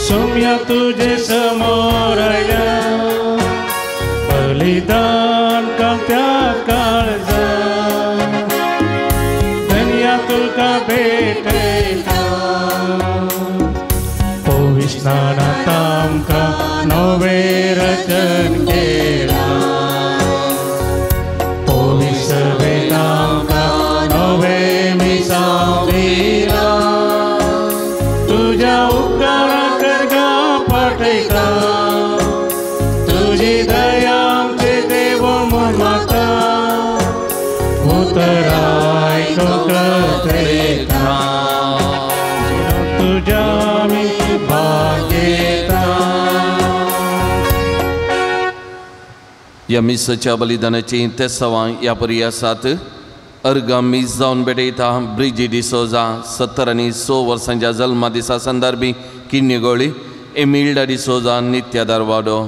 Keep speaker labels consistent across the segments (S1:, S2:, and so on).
S1: सोम्या तुझे समोर बलिदान कांत्यात काळजा धन्या तुका भेटयता पोवीस स्नानांत आमकां नवे रचन केला पोवीस सभेत आमकां नवे मिसांव दिला तुझ्या उपकाराक करगा पाठयता तुझी दया आमचे देव म्हूण म्हाका उतराय तो करता तुझ्या आमी भाग्येता.
S2: या मिसाच्या बलिदानाची ते सवां या परी आसात. अर्गा मीस जावन भेटयता ब्रिजी डिसोजा 70 आनी 100 वर्सांच्या जल्मा दिसा संदर्भी किन्नी गोळी एमिल्डा डिसोजा नित्यादार वाडो.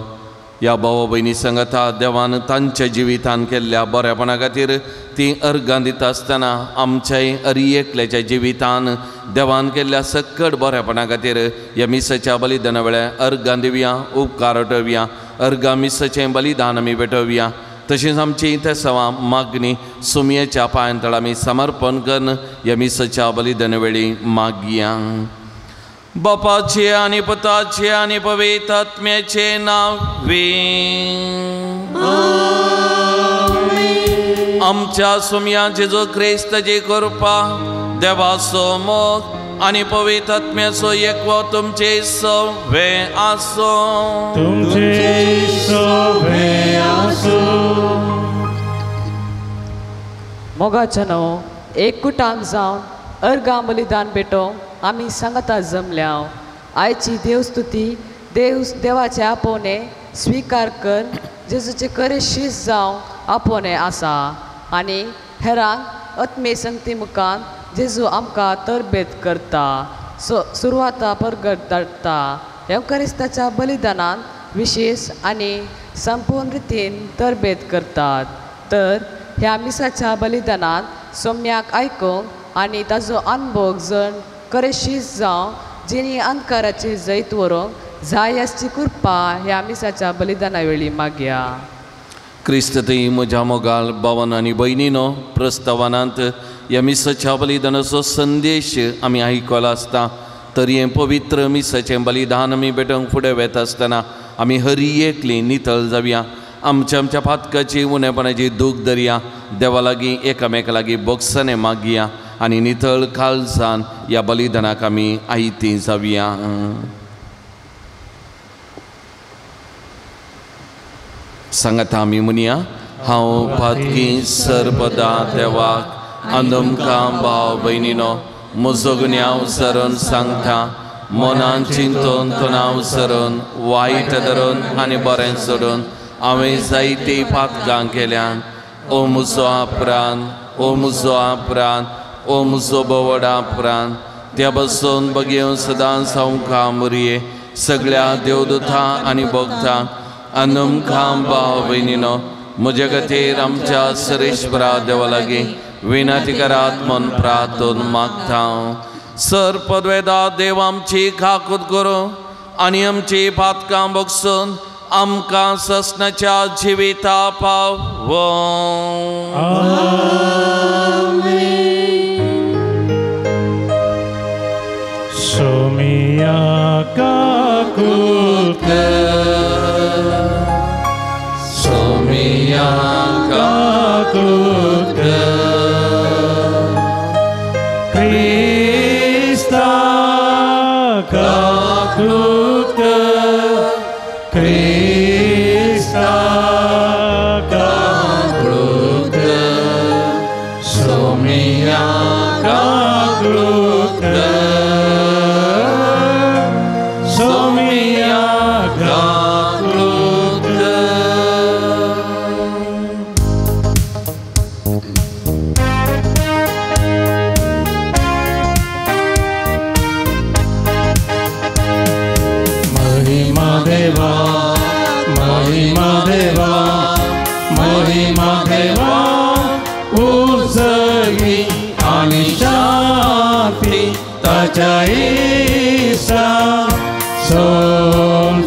S2: ह्या भाव भयणी सांगता देवान तांच्या जिवितान केल्ल्या बरेपणा खातीर ती अर्गां दिता आसतना आमच्याय अरी एकल्याच्या जिवितान देवान केल्ल्या सकट बरेपणा खातीर ह्या मिसाच्या बलिदाना वेळार अर्गां दिवया उपकार उठोवया अर्गां मिसाचें बलिदान आमी भेटोवया. तशेंच आमची ते सवां मागणी सुमयेच्या पांयांतळ आमी समर्पण करून ह्या मिसाच्या बलिदाना वेळी मागया. बापाचे आनी पुताचे आनी पवित्र आत्म्याचे नावे आमच्या सुमया जेजू क्रिस्ताची कृपा देवाचो मोग आनी पवित्र आत्म्याचो एकवो तुमचे सवे आसो.
S1: तुमचे सवे आसो.
S3: मोगाच्या न्हू एकूटांक जावन अर्गां बलिदान भेटो आमी सांगता जमल्या. आयची देवस्तुती देवाचे आपोवणे स्विकार कर जेजूचे करेशीस जावं आपोवणे आसा आनी हेरांक आत्मे संगती मुखान जेजू आमकां तरबेत करता सुरवाता परगट धाडटा. एवकारिस्ताच्या बलिदानांत विशेष आनी संपूर्ण रितीन तरबेत करतात. तर ह्या मिसाच्या बलिदानांत सोम्याक आयकूंक आनी ताजो अनुभव जण करेशीस जावं जिणी अंधकाराची जैत व्हरूंक जाय आसची कृपा ह्या मिसाच्या बलिदाना वेळी मागया.
S2: क्रिस्तती म्हज्या मोगाल भावान आनी भयणीनो प्रस्तावनांत ह्या मिसाच्या बलिदानाचो संदेश आमी आयकला आसता. तरी हें पवित्र मिसाचें बलिदान आमी भेटोवंक फुडें वेता आसतना आमी हरी एकली नितळ जावया. आमच्या पातकाची उणेपणाची दूख धरया. देवा लागीं एकामेका लागीं बोगसने मागया आनी नितळ काळजान ह्या बलिदानाक आमी आयती जावया. सांगता आमी म्हणया हांव पातकी सर्पदा देवाक आनुमकां भाव भयणीनो म्हजो गुन्यांव सरून सांगता मनान चिंतून तोंडाव सरून वायट धरून आनी बरें सोडून हांवें जायती पातकां केल्यान. ओ म्हजो आपरान ओ म्हजो आपरान ओ म्हजो बोवडा प्राण त्या बसून बगेव सदांच हांव मुरये सगळ्या देवदूतां आनी भक्तां आनुमकां भाव भयणीनो म्हजे खातीर आमच्या सरेश्वरा देवा लागीं विनंती करात म्हूण प्रार्थून मागता. सर पदवेदा देव आमची खाकूत करूं आनी आमची पातकां बगसून आमकां ससनाच्या जिविता पावो.
S1: सोमिया काकूत
S2: सोमिया
S1: काकूत क्रिस्ता काकूत क्रिस्ता काकूत सोमिया काकूत सोमिया काकूत. महिमा देवा महिमा देवा महिमा देवा उजळी आणि शांती ताच्या ईशा संसारी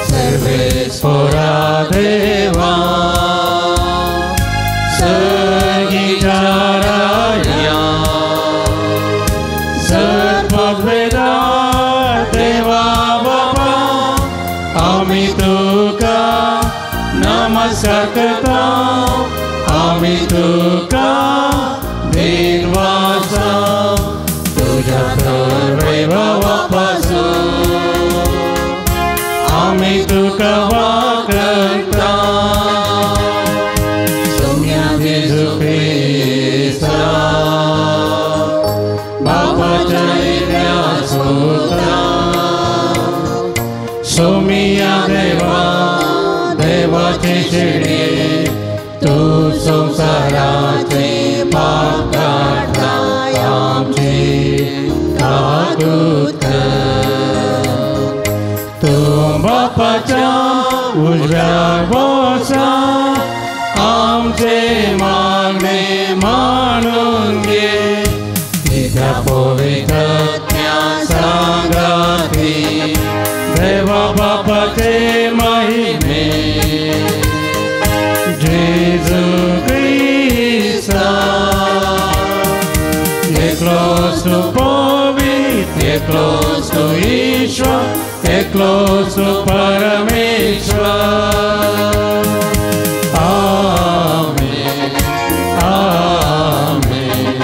S1: सर्वेश्वरा देवा सगीचाराया सर्ववेदा देवा बाबा आम्ही तुका नमस्कार करता आम्ही तुका दिनवासा तुझ्या वैभवापासून आम्ही तुका वाकता सौम्या येशू ख्रिस्ता बापाच्या इतिहास होता सौम्या देवा देवाचे शिडी तू संसाराचे पाप काढला आमची काकूत तू बापाच्या उजव्या बसा आमचे मागणे मानून घे तिच्या पवित्र सांगाती देवा बापाचे महिमे जेजू ख्रिस्ता ये close to पवित्र ये close to ईश्वर ये close to परमेश्वर आमेन आमेन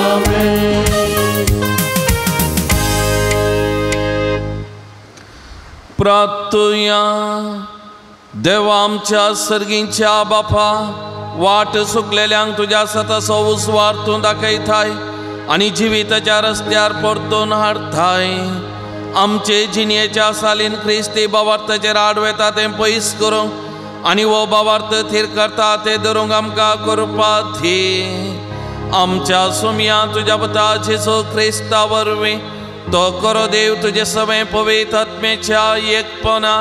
S1: आमेन
S2: प्रार्थूया देवा आमच्या सर्गींच्या बापा वाट सुकलेल्यांक तुझ्या सतसो उसवारतून दाखयताय आणि जिविताच्या रस्त्यार परतून हाडताय आमचे जिणेच्या सालीन ख्रिस्ती बावार्थाचेर आडवेता तें पयस करूं आनी वो बावार्थ थीर करता ते धरूंक आमकां करपा दी आमच्या सुमया तुज्या पुता जेजू ख्रिस्ता वरवीं तो करो देव तुझे सवय पवित्र आत्मेच्या एकपणा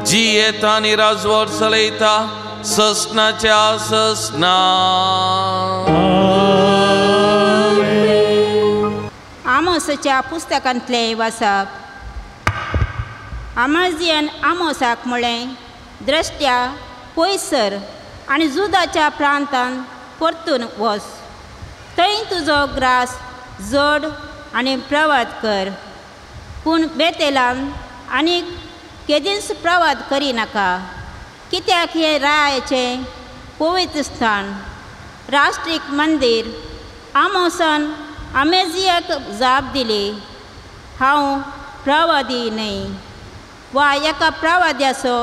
S2: जी येता आनी राजवट चलयता ससनाच्या ससना
S4: आमोसाच्या पुस्तकांतले वाचप आमाजियन आमोसाक म्हळें द्रश्ट्या पयसर आनी जुदाच्या प्रांतान परतून वच थंय तुजो ग्रास जड आनी प्रवाद कर पूण बेतेलान आनी केदींच प्रवाद करिनाका कित्याक हे रायाचें पवित्र स्थान राष्ट्रीक मंदिर आमोसान आमेजियाक जाप दिली हांव प्रवादी न्हय वा एका प्रवाद्याचो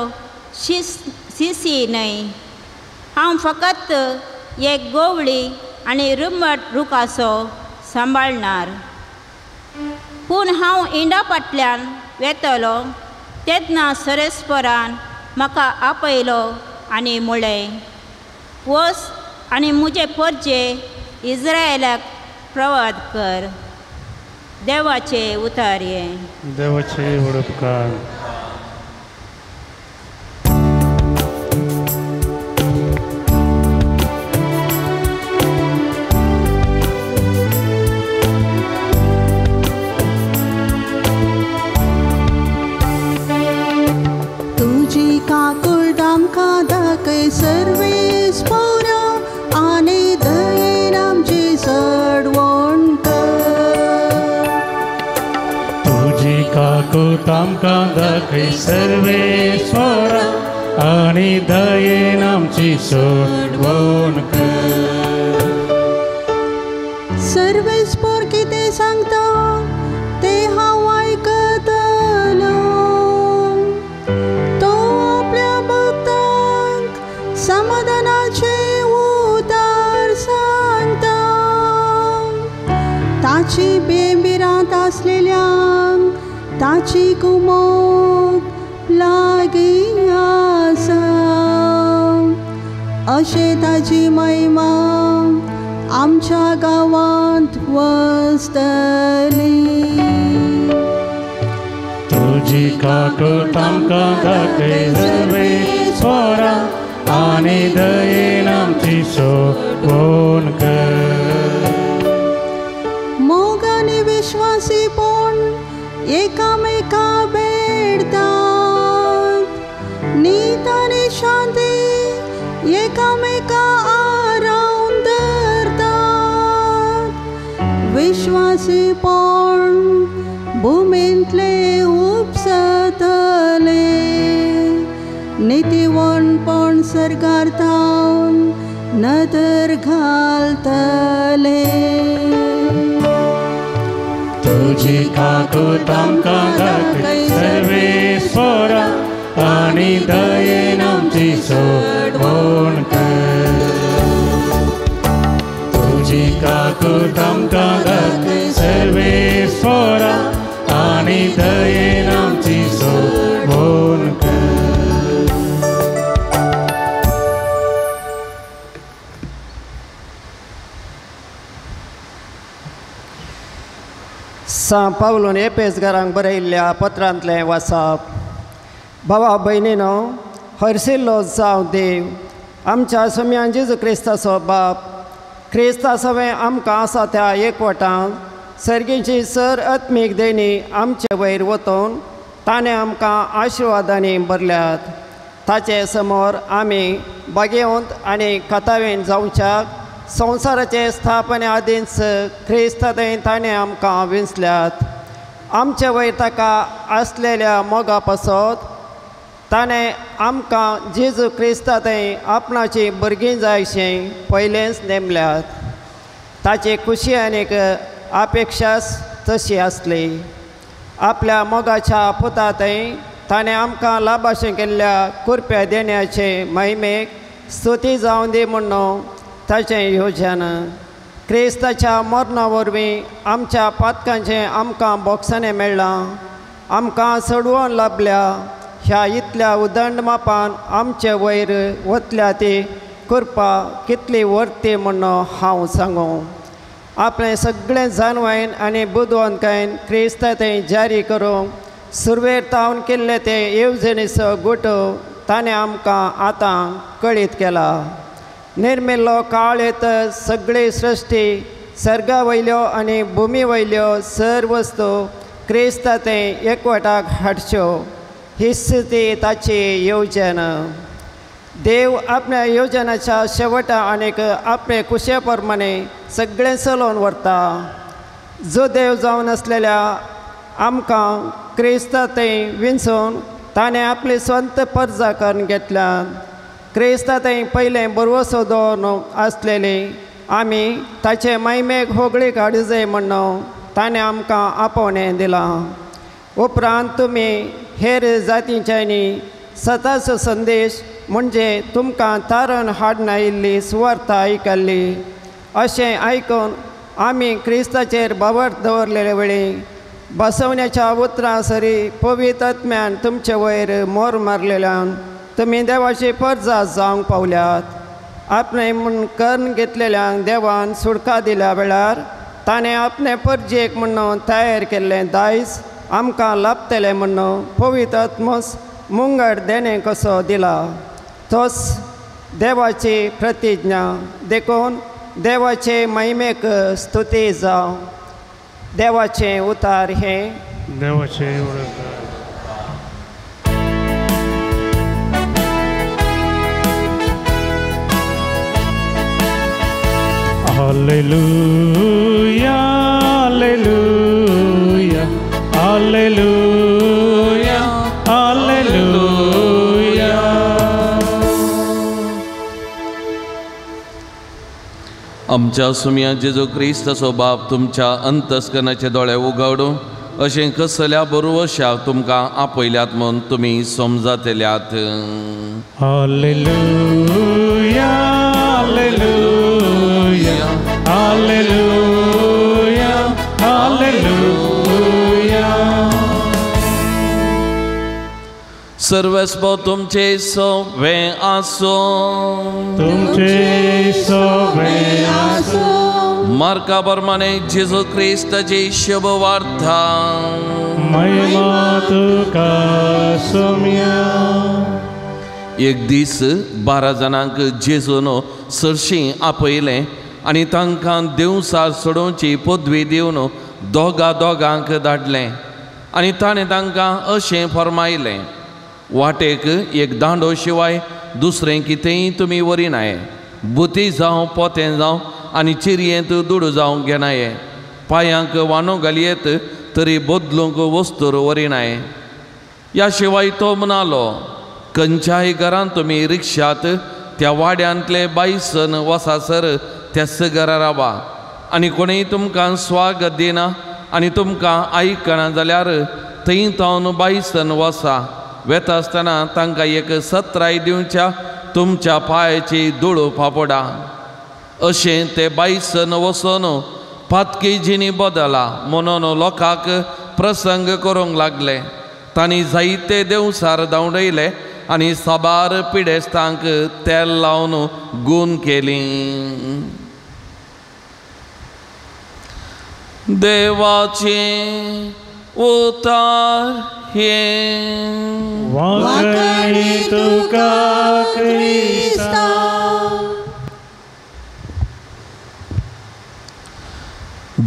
S4: शिशी न्हय हांव फकत एक गोवळी आनी रुमट रुखाचो सांबाळणार पूण हांव इंडा फाटल्यान वेतलो तेन्ना सरस्परान म्हाका आपयलो आनी म्हळें वच आनी म्हजे परजे इस्रायलाक प्रवाद कर देवाचे उतार्ये
S1: देवाचे उपकार
S5: सर्वेस पौरा आनी दयेन आमची चडवण कर
S1: तुझी काकूत आमकां दाखय सर्वेश्वरा आनी दयेन आमची चडवण कर
S5: सर्वेस्पर कितें सांगता ते हांव आयकतलो समाधानाचे उतार सांगता ताची बेबिरांत आसलेल्यांक ताची कुमोद लागीं आसा अशें ताची महिमा आमच्या गांवांत वसतली
S1: तुझी काकूत आमकां दाखय सर्वेश्वरा आणि दयेन आमची सोडवण कर.
S5: मोगाने विश्वासी पण एकामेका भेटतात, नीत आणि शांती एकामेका आराम धरतात. विश्वासी पण भूमींतले उपसतले, नीतिवन पण सरकारतावन नदर घालतले.
S1: तुझी काकूत आमकां दाखय सर्वेस्वरा आणि दयेन आमची सोडवण कर. तुझी काकूत आमकां दाखय सर्वेस्वरा आणि दयेन आमची सोडवण कर.
S6: सा पावलोन एपेसकारांक बरयल्ल्या पत्रांतलें वाचप. भावा भयणीनो, हरसिल्लो जावं देव, आमच्या सुम्यान जेजू क्रिस्ताचो बाप, क्रिस्ता सवें आमकां आसा त्या एकवटान सर्गेची सर आत्मीक देणी आमचे वयर वतून ताणें आमकां आशिर्वादांनी भरल्यात. ताचे समोर आमी बागेवंत आनी कथावेन जावच्याक संवसाराचे स्थापने आदींच क्रिस्तांत ताणें आमकां विंचल्यात. आमचे वयर ताका आसलेल्या मोगा पासत ताणें आमकां जेजू क्रिस्तांत आपणाची भुरगीं जायशीं पयलेंच नेमल्यात. ताची खुशी आनीक अपेक्षा तशी आसली. आपल्या मोगाच्या पुतात ताणें आमकां लाभाशें केल्ल्या कुरप्या देण्याचे महिमेक स्तुती जावं दी म्हणून ताचें येवजन. क्रिस्ताच्या मरणा वरवीं आमच्या पातकांचें आमकां बोगसाणें मेळ्ळां, आमकां सोडवण लाभल्या. ह्या इतल्या उदंड मापान आमचे वयर वतल्या ती कृपा कितली वर्ती म्हणून हांव सांगूं. आपलें सगळें जानवायन आनी बुदवंतकायेन क्रिस्तांत जारी करूंक सुरवेर तावन केल्ले ते येवजणेचो गोठो ताणें आमकां आतां कळीत केला. निर्मिल्लो काळ येतच सगळी सृश्टी सर्गा वयल्यो आनी भुमी वयल्यो सर वस्तू क्रिस्तांत एकवटाक हाडच्यो. हिस्स ती ताची येवजण. देव आपल्या येवजनाच्या शेवटा आनीक आपले कुशे प्रमाणे सगळें चलोवन व्हरता. जो देव जावन आसलेल्या आमकां क्रिस्तांत विंचून ताणें आपली स्वंत परजा करून घेतल्यात. क्रिस्तांत पयलें बरवसो दवरून आसलेली आमी ताचे महिमेक होगळी काडूं जाय म्हणून ताणें आमकां आपोवणें दिलां. उपरांत तुमी हेर जातींच्यांनी सताचो संदेश म्हणजे तुमकां तारण हाडून आयिल्ली सुवार्ता आयकल्ली. अशें आयकून आमी क्रिस्ताचेर बावर दवरलेले वेळी बसवण्याच्या उतरां सरी पवित्र आत्म्यान तुमचे वयर मोर मारलेल्यान तुमी देवाची परजा जावंक पावल्यात. आपणें म्हूण करून घेतलेल्यांक देवान सुडका दिल्या वेळार ताणें आपणे परजेक म्हणून तयार केल्लें दायज आमकां लाभतलें म्हणून पवित्र आत्मोस मुंगड देणे कसो दिला. तोच देवाची प्रतिज्ञा देखून देवाचे महिमेक स्तुती जावं. देवाचें उतार हें.
S1: देवाचे उतार. Hallelujah, hallelujah, hallelujah, hallelujah.
S2: आमच्या सुम्या जेजू क्रिस्ताचो बाप तुमच्या अंतस्करणाचे दोळे उगवडूं अशें कसल्या बरोवशाक तुमकां आपयल्यात म्हूण तुमी समजतल्यात.
S1: Hallelujah, hallelujah, hallelujah, hallelujah.
S2: सर्वस्व तुमचे सोवे आसो.
S1: तुमचे सोवे आसो.
S2: मार्का प्रमाणे जेजू क्रिस्ताची शुभ वार्ता.
S1: महिमा तुका सुम्या.
S2: एक दीस 12 जाणांक जेजून सरशी आपयलें आनी तांकां देवसार सोडोवची पदवी दिवन दोगांक धाडलें आनी ताणें तांकां अशें फरमायलें, वाटेक एक दांडो शिवाय दुसरें कितेंय तुमी वरिनाये, बुती जावं पोतें जावं आनी चिरयेंत दुडू जावं घेनाये, पांयांक वांनो घालयेत तरी बदलूंक वस्तूर वरिनाये. ह्या शिवाय तो म्हणालो, खंयच्याय घरांत तुमी रिक्षात त्या वाड्यांतले बायसन वसासर त्याच घरा रावा आनी कोणीय तुमकां स्वागत दिना आनी तुमकां आयकना जाल्यार थंय तावन बायसन वसा. वेता आसतना तांकां एक सत्राय दिवच्या तुमच्या पांयाची धूळ फापडा. अशें ते बायसन वचोन पातकी जिणी बदला म्हणून लोकांक प्रसंग करूंक लागले. तांणी जायते देवसार धांवडयले आनी साबार पिडेस्तांक तेल लावन गूण केली. देवाचे उतार हे
S1: वाकडी तुका क्रिस्ता.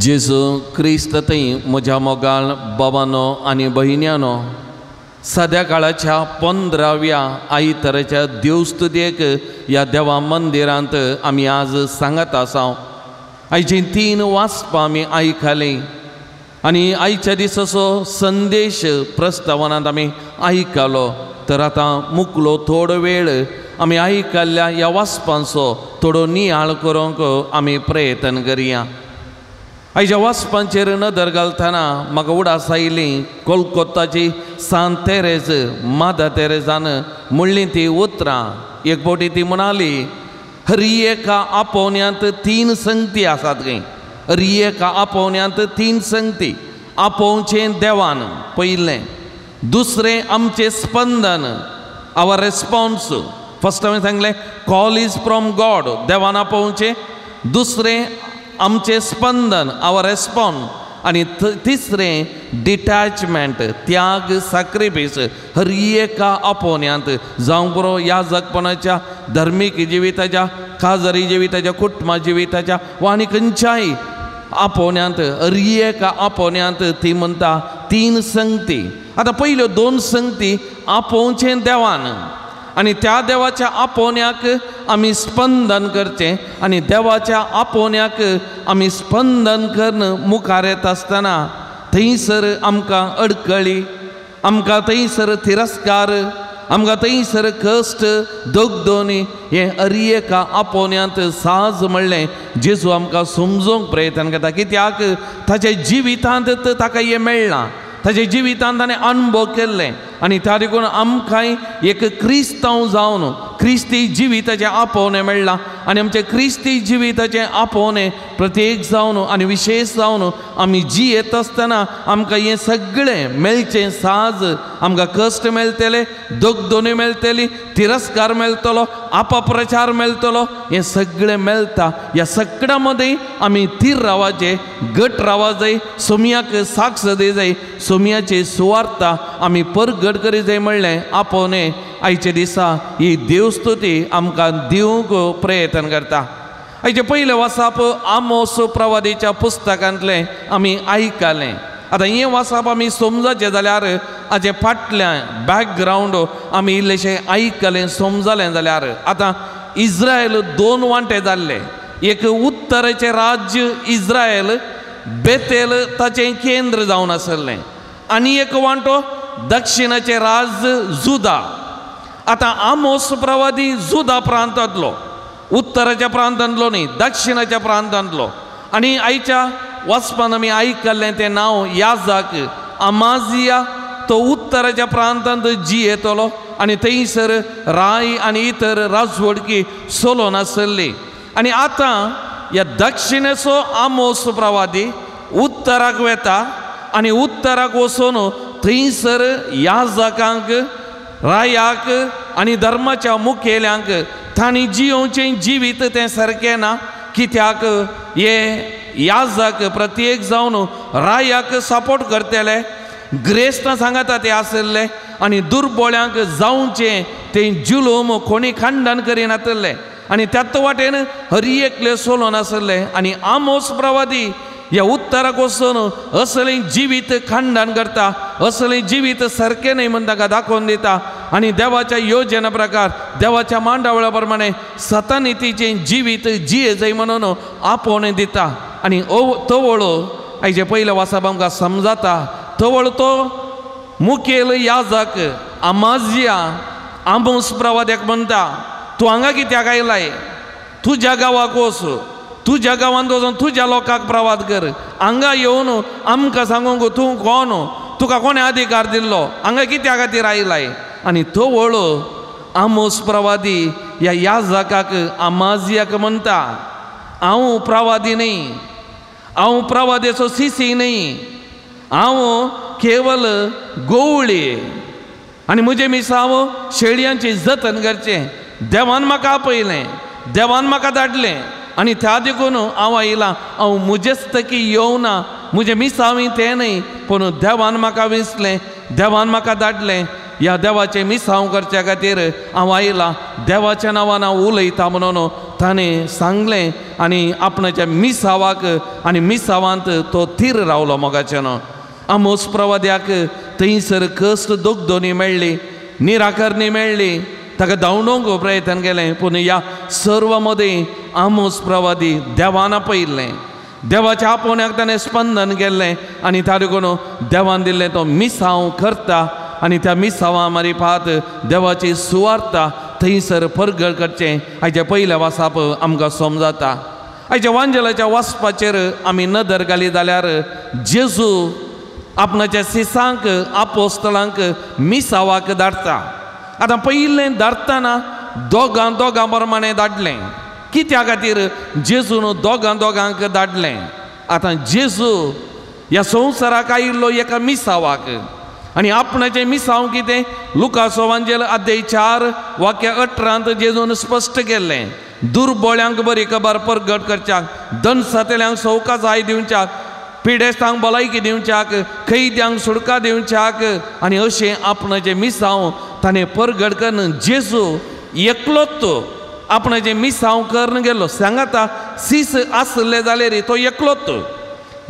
S2: जेजू क्रिस्त थंय म्हज्या मोगाळ बाबांनो आनी भयण्यांनो, सद्या काळाच्या 15व्या आयताराच्या देवस्तुदेक ह्या देवा मंदिरांत आमी आज सांगत आसा. आयची 3 वाचपां आमी आयकलीं आनी आयच्या दिसाचो संदेश प्रस्तावनांत आमी आयकलो. तर आतां मुकलो थोडो वेळ आमी आयकल्ल्या ह्या वाचपांचो थोडो नियाळ करूंक आमी प्रयत्न करया. आयच्या वाचपांचेर नदर घालतना म्हाका उडास आयली कोलकाताची सांत तेरेज मादा तेरेजान म्हणली ती उतरां. एक फावटी ती म्हणाली, हर एका आपोवण्यांत 3 संगती आसात खंय. हर एका आपोवण्यांत 3 संगती. आपोवचें देवान पयलें, दुसरें आमचें स्पंदन आवर रेस्पॉन्स. फर्स्ट हांवें सांगलें कॉल इज फ्रॉम गॉड, देवान आपोवचें. दुसरें आमचें स्पंदन आवर रेस्पॉन्स आनी तिसरें डिटॅचमेंट त्याग सॅक्रिफायस. हर एका आपोवण्यांत जावं बरो याजकपणाच्या धर्मीक जिविताच्या काजरी जिविताच्या कुटुंबा जिविताच्या वा आनी खंयच्याय आपोवण्यांत हर एका आपोवण्यांत ती म्हणटा 3 संगती. आतां पयल्यो 2 संगती आपोवचें देवान आनी त्या देवाच्या आपोवण्याक आमी स्पंदन करचें आनी देवाच्या आपोवण्याक आमी स्पंदन करून मुखार येता आसतना थंयसर आमकां अडकळी, आमकां थंयसर तिरस्कार, आमकां थंयसर कश्ट दोगदोनी हें हर एका आपोवण्यांत साज म्हणलें जेजू आमकां समजोवंक प्रयत्न करता. कित्याक ताच्या जिवितांत ताका हें मेळ्ळां, ताच्या जिवितांत ताणें अनुभव केल्लें आनी त्या देखून आमकांय एक क्रिस्तांव जावन क्रिस्ती जिविताचें आपोवणें मेळ्ळां आनी आमचें क्रिस्ती जिविताचें आपोवणें प्रत्येक जावन आनी विशेश जावन आमी जियेत आसतना आमकां हें सगळें मेळचें साज. आमकां कश्ट मेळटले, दोगदोनी मेळटली, तिरस्कार मेळटलो, अपप्रचार मेळटलो, हें सगळें मेळटा. ह्या सगळ्या मदीं आमी थीर रावचे, घट रावूं जाय, सोमयाक साक्ष दी जाय, सोमयाची सुवार्ता आमी परगट करी जाय म्हणलें आपोवणें आयच्या दिसा ही देवस्तुती आमकां दिवंक प्रयत्न करता. आयचें पयलें वाचप आमोस प्रवादीच्या पुस्तकांतलें आमी आयकलें. आतां हें वाचप आमी समजचें जाल्यार हाचे फाटल्यान बॅकग्रावंड आमी इल्लेशें आयकलें समजलें जाल्यार आतां इस्रायल 2 वांटे जाल्ले. एक उत्तरेचें राज्य इस्रायल, बेतेल ताचें केंद्र जावन आसलें, आनी एक वांटो दक्षिणाचें राज्य जुदा. आतां आमोस प्रवादी जुदा प्रांतांतलो, उत्तराच्या प्रांतांतलो न्ही, दक्षिणाच्या प्रांतांतलो. आनी आयच्या वाचपान आमी आयकल्लें तें नांव याजक अमाजिया. तो उत्तराच्या प्रांतांत जियेतलो आनी थंयसर राय आनी इतर राजवडकी चलोवन आसली. आनी आतां ह्या दक्षिणेचो आमोस प्रवादी उत्तराक वेता आनी उत्तराक वचून थंयसर याजकांक, रायाक आनी धर्माच्या मुखेल्यांक तांणी जियोवचें जिवीत तें सारकें ना. कित्याक हे याजक प्रत्येक जावन रायाक सपोर्ट करतले ग्रेस्तां सांगता ते आसले आनी दुर्बळ्यांक जावचे ते जुलूम कोणी खंडन करिनासले आनी त्याच वाटेन हर एकले सोलोन आसले आनी आमोस प्रवादी ह्या उत्तराक वचून असलें जिवीत खंडन करता, असलें जिवीत सारकें न्ही म्हण ताका दाखोवन दिता आनी देवाच्या योजना प्रकार देवाच्या मांडावळा प्रमाणे सतनितीचें जिवीत जिये जाय म्हणून आपोवन दिता आनी तो वळो आयचे पयले वाचप आमकां समजाता तो वळो तो मुखेल याजक अमाजिया आमोस प्रवाद्याक म्हणटा तूं हांगा कित्याक आयलाय, तुज्या गांवाक वच, तुज्या गांवांत वचून तुज्या लोकांक प्रवाद कर, हांगा येवन आमकां सांगूंक तूं कोण, तुका कोणें अधिकार दिल्लो, हांगा कित्या खातीर आयलाय. आनी तो वळो आमोस प्रवादी ह्या याजकाक अमाजियाक म्हणटा हांव प्रवादी न्ही, हांव प्रवादेचो सिसी न्ही, हांव केवल गोवळी आनी म्हजे मिसांव शेळयांचें जतन करचें. देवान म्हाका आपयलें, देवान म्हाका धाडलें आनी त्या देखून हांव आयलां. हांव म्हजेस्तकी येवना, म्हजे मिसांवी तें न्ही, पूण देवान म्हाका विसलें, देवान म्हाका धाडलें. ह्या देवाचें मिसांव करच्या खातीर हांव आयलां, देवाच्या नांवान हांव उलयतां म्हणून ताणें सांगलें आनी आपणाच्या मिसांवाक आनी मिसांवांत तो थीर रावलो मोगाच्यान. आमोस प्रवाद्याक थंयसर कश्ट दोगदोनी मेळ्ळी, निराकरणी मेळ्ळी, ताका धांवडोवंक प्रयत्न केलें पूण ह्या सर्व मदें आमोस प्रवादी देवान आपयल्लें, देवाच्या आपोवण्याक ताणें स्पंदन केल्लें आनी तातूंत देवान दिल्लें तो मिसांव करता आनी त्या मिसांवा मारिफात देवाची सुवार्थ थंयसर परगट करचें हाचे पयले वाचप आमकां समजता. हाच्या वांजेलाच्या वाचपाचेर आमी नदर घाली जाल्यार जेजू आपणाच्या शिसांक आपोस्तलांक मिसांवाक धाडटा. आतां पयलें धाडटाना दोगां प्रमाणे धाडलें. कित्या खातीर जेजून दोगांक धाडलें? आतां जेजू ह्या संवसाराक आयिल्लो एका मिसांवाक आनी आपणाचें मिसांव कितें? लुकाचो वांजेल अध्याय 4 वाक्य 18 जेजून स्पश्ट केल्लें. दुर्बळ्यांक बरी खबर परगट करच्याक, दनसातल्यांक सवकासाय दिवच्याक, पिडेस्तांक भलायकी दिवच्याक, कैद्यांक सुडका दिवच्याक आनी अशें आपणाचें मिसांव ताणें परगट करून जेजू एकलोच आपणाचें मिसांव करून गेलो. सांगाता सीस आसले जाल्यार तो एकलोच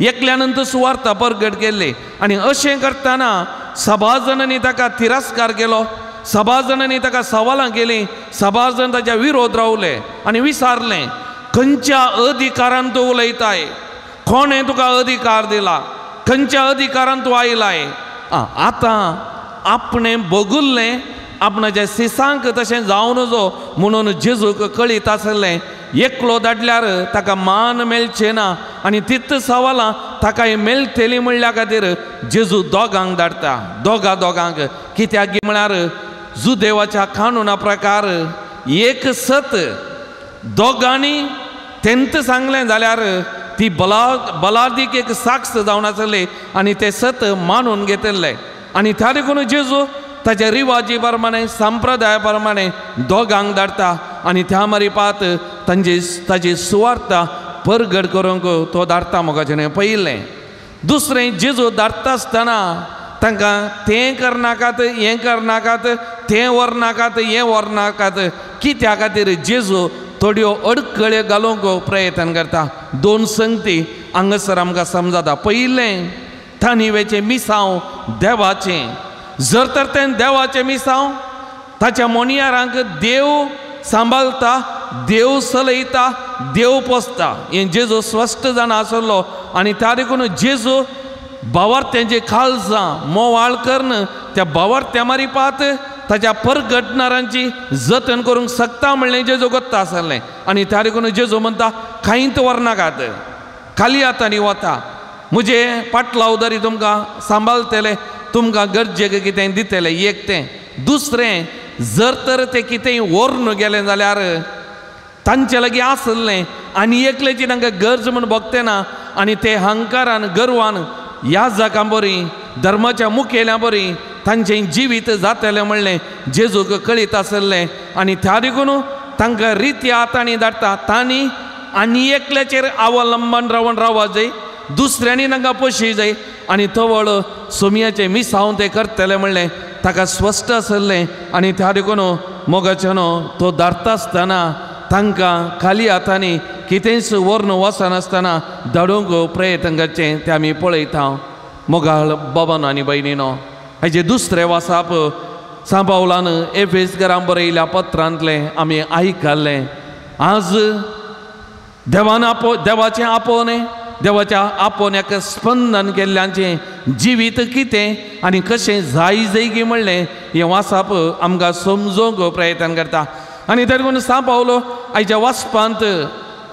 S2: एकल्यानंतर सुवार्थ परगट केल्ली आनी अशें करतना सभा जाणांनी ताका तिरस्कार केलो, सभा जाणांनी ताका सवालां केलीं, सभा जाण ताच्या विरोध रावले आनी विचारलें खंयच्या अधिकारान तूं उलयताय, कोणें तुका अधिकार दिला, खंयच्या अधिकारान तूं आयलाय. आतां आपणें भोगुल्लें आपणाच्या शिसांक तशें जावं नजो म्हणून जेजूक कळीत आसलें. एकलो धाडल्यार ताका मान मेळचें ना आनी तित सवालां ताकाय मेळटलीं म्हणल्या खातीर जेजू दोगांक धाडटा. दोगांक कित्याक म्हळ्यार जुदेवाच्या कानुना प्रकार एक सत दोगांनी तेंत सांगलें जाल्यार ती बलादीक एक साक्ष जावन आसली आनी ते सत मानून घेतले आनी त्या देखून जेजू ताच्या रिवाजी प्रमाणे संप्रदाया प्रमाणे दोगांक धाडटा आनी त्या मारिफात ताची सुवार्थ परगट करूंक तो धाडटा. मोगाचें पयलें. दुसरें जेजू धाडटा आसतना तांकां तें करनाकात, हें करनाकात, तें व्हरनाकात, हें व्हरनाकात. कित्या खातीर जेजू थोड्यो अडखळ्यो घालूंक प्रयत्न करता. 2 संगती हांगासर आमकां समजता. पयलें थानिवेचें मिसांव देवाचें. जर तर तें देवाचें मिसांव ताच्या मोणयारांक देव सांबाळटा, देव चलयता, देव पोसता हें जेजू स्पश्ट जावन आसलो आनी त्या देखून जेजू भावार्थ्यांची खालसां मोवाळ करून त्या भावार्थ्या मारिफात ताच्या परगटणारांची जतन करूंक शकता म्हणलें जेजू गोत्ता आसलें आनी त्या देखून जेजू म्हणटा खंयत व्हरनाकात, खाली हातांनी वता, म्हजे पाटलाव धरी तुमकां सांबाळटले, तुमकां गरजेक कितें दितलें. एक तें. दुसरें जर तर तें कितेंय व्हरून गेलें जाल्यार तांचे लागीं आसलें आनी एकल्याची तांकां गरज म्हूण भोगतें ना आनी ते हंकारान गर्वान ह्या जागां बरी धर्माच्या मुखेल्या बरी तांचें जिवीत जातलें म्हणलें जेजूक कळीत आसलें आनी त्या देखून तांकां रित्या हातांनी धाडटा. तांणी आनी एकल्याचेर अवलंबन रावन रावूंक जाय, दुसऱ्यांनी तांकां पोशी जाय आनी तवळ सोमयाचे मिसांव ते करतले म्हणलें ताका स्पश्ट आसलें आनी त्या देखून मोगाच्यानो तो धाडटा आसतना तांकां खाली हातांनी कितेंच व्हरून वचनासतना धाडूंक प्रयत्न करचें तें आमी पळयता. मोगाळ बाबान आनी भयणीनो, हेजे दुसरें वासाप सांबावलान एफेसकारांक बरयल्या पत्रांतलें आमी आयकल्लें. आज देवाचें आपोवणें, देवाच्या आपोवण्याक स्पंदन केल्ल्यांचें जिवीत कितें आनी कशें जाय जैगी म्हणलें हें वासाप आमकां समजोवंक प्रयत्न करता. आनी देखून सांबावलो आयच्या वाचपांत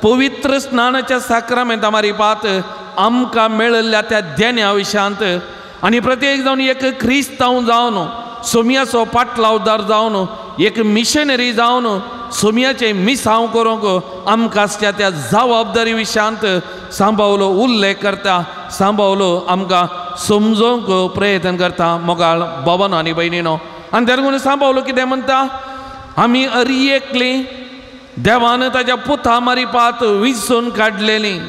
S2: पवित्र स्नानाच्या साक्रामेंता मारिपात आमकां मेळिल्ल्या त्या देण्या विशयांत आनी प्रत्येक जावन एक क्रिस्तांव जावन सोमयाचो पाटलावदार जावन एक मिशनरी जावन सोमयाचें मिसांव करूंक आमकां आसच्या त्या जबाबदारी विशयांत सांबावलो उल्लेख करता. सांबावलो आमकां समजोवंक प्रयत्न करता मोगाळ बाबानो आनी भयणीनो. आनी देखून सांबावलो कितें म्हणटा, आमी अरियेकलीं देवान ताच्या पुता मारिपात विंचून काडलेलीं,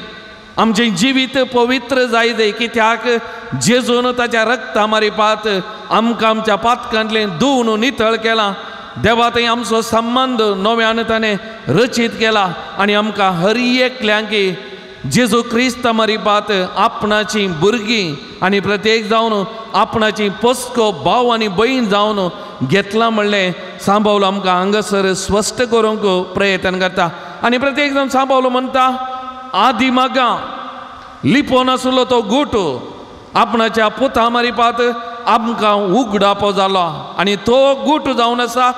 S2: आमचें जिवीत पवित्र जाय कित्याक जेजून ताच्या रक्ता मारिपात आमकां आमच्या पातकांतलें धुवन नितळ केलां. देवा थंय आमचो संबंद नव्यान ताणें रचीत केला आनी आमकां हर एकल्यांक जेजू क्रिस्त मारिपात आपणाची भुरगीं आनी प्रत्येक जावन आपणाची पोस्को भाव आनी भयण जावन घेतला म्हणलें सांबावलो आमकां हांगासर स्पश्ट करूंक प्रयत्न करता. आनी प्रत्येक जावन सांबावलो म्हणटा, आदी मागां लिपोवन आसलो तो गूट आपणाच्या पुता मारिपात आमकां उगडापो जालो आनी तो गूट जावन आसा